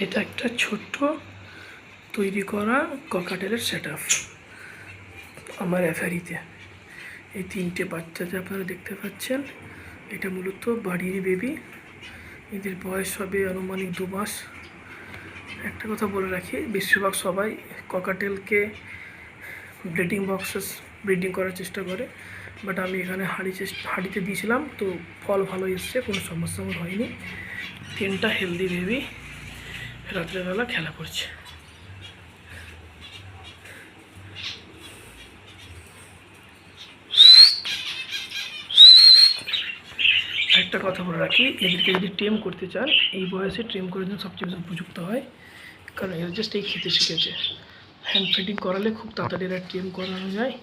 এটা একটা ছোট্ট তৈরি করা ককাটেলের সেটআপ আমার অ্যাফারিতে। এই তিনটে বাচ্চা যে আপনারা দেখতে পাচ্ছেন, এটা মূলত বাড়ির বেবি। এদের বয়স হবে আনুমানিক 2 মাস। একটা কথা বলে রাখি, বেশিরভাগ সবাই ককাটেলকে ব্রিডিং বক্সেস ব্রিডিং করার চেষ্টা করে, বাট আমি এখানে হাঁড়িতে দিয়েছিলাম, তো ফল ভালো এসছে, কোনো সমস্যা আমার হয়নি। 3টা হেলদি বেবি রাত্রেবেলা খেলা করছে। একটা কথা বলে রাখি, এদেরকে যদি ট্রেম করতে চান, এই বয়সে ট্রেম করার জন্য সবচেয়ে বেশি উপযুক্ত হয়, কারণ এরা জাস্ট এই খেতে শিখেছে। হ্যান্ড ফিডিং করালে খুব তাড়াতাড়ি এরা ট্রেম করানো যায়।